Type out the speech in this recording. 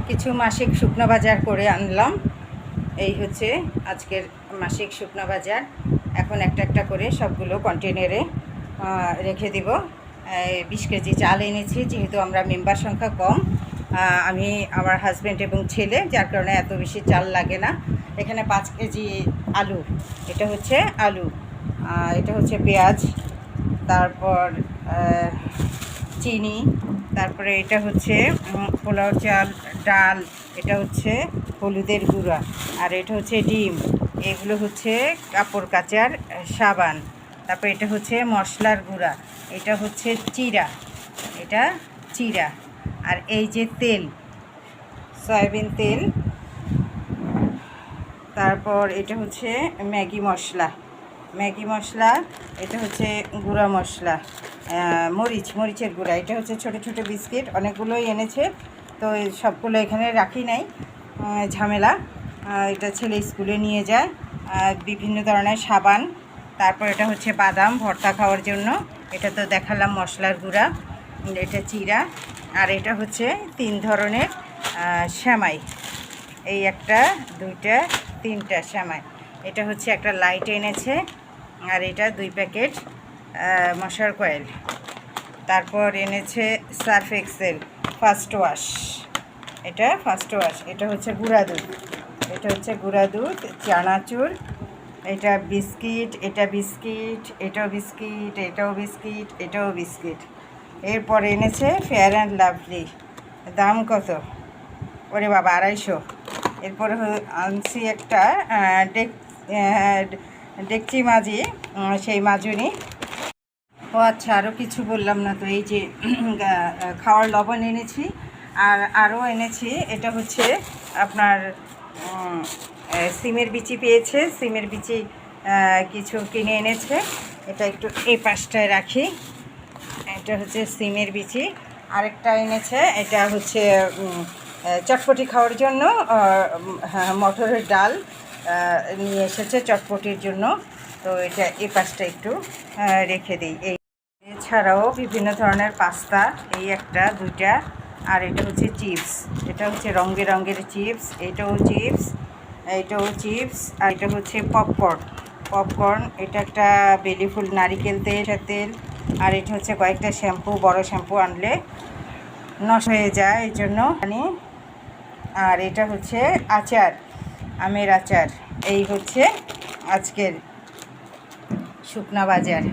কিছু মাসিক শুকনো বাজার করে আনলাম। এই হচ্ছে আজকের মাসিক শুকনো বাজার। এখন একটা একটা করে সবগুলো কন্টেনারে রেখে দিব। 20 কেজি চাল এনেছি, যেহেতু আমরা মেম্বার সংখ্যা কম, আমি, আমার হাজব্যান্ড এবং ছেলে, যার কারণে এত বেশি চাল লাগে না। এখানে 5 কেজি আলু, এটা হচ্ছে আলু, এটা হচ্ছে পেঁয়াজ, তারপর চিনি, তারপরে এটা হচ্ছে পোলাও চাল, ডাল, এটা হচ্ছে হলুদের গুঁড়া, আর এটা হচ্ছে ডিম, এগুলো হচ্ছে কাপড় কাচার সাবান, তারপরে এটা হচ্ছে মশলার গুঁড়া, এটা হচ্ছে চিরা, এটা চিরা, আর এই যে তেল, সয়াবিন তেল, তারপর এটা হচ্ছে ম্যাগি মশলা, এটা হচ্ছে গুঁড়া মশলা, মরিচের গুঁড়া, এটা হচ্ছে ছোটো ছোটো বিস্কিট, অনেকগুলোই এনেছে, তো সবগুলো এখানে রাখি নাই, ঝামেলা। এটা ছেলে স্কুলে নিয়ে যায়। বিভিন্ন ধরনের সাবান, তারপর এটা হচ্ছে বাদাম ভর্তা খাওয়ার জন্য, এটা তো দেখালাম মশলার গুঁড়া, এটা চিরা, আর এটা হচ্ছে 3 ধরনের সেমাই, এই একটা, দুইটা, 3টা সেমাই, এটা হচ্ছে একটা লাইট এনেছে, আর এটা 2 প্যাকেট মশার কয়েল, তারপর এনেছে সার্ফ এক্সেল ফার্স্ট ওয়াশ, এটা ফার্স্ট ওয়াশ, এটা হচ্ছে গুঁড়া দুধ, চানাচুর, এটা বিস্কিট, এটাও বিস্কিট। এরপর এনেছে ফেয়ার অ্যান্ড লাভলি, দাম কত? ওরে বাবা, 250। এরপরে আনছি একটা ডেকচি মাজি, সেই মাজুনি। ও আচ্ছা, আরও কিছু বললাম না তো, এই যে খাওয়ার লবণ এনেছি, আর আরও এনেছি, এটা হচ্ছে আপনার সিমের বিচি পেয়েছে, সিমের বিচি কিছু কিনে এনেছে, এটা একটু এই পাশটায় রাখি, এটা হচ্ছে সিমের বিচি। আরেকটা এনেছে, এটা হচ্ছে চটপটি খাওয়ার জন্য, মটরের ডাল নিয়ে এসেছে চটপটির জন্য, তো এটা এই পাশটা একটু রেখে দিই। এই এছাড়াও বিভিন্ন ধরনের পাস্তা, এই একটা, 2টা, আর এটা হচ্ছে চিপস, এটা হচ্ছে রং বেরঙের চিপস, এটাও চিপস, আর এটা হচ্ছে পপকর্ন, এটা একটা বেলি ফুল নারিকেল তেল, আর এটা হচ্ছে কয়েকটা শ্যাম্পু, বড় শ্যাম্পু আনলে নষ্ট হয়ে যায়, এই জন্য আনি। আর এটা হচ্ছে আচার, আমের আচার। এই হচ্ছে আজকের শুকনা বাজার।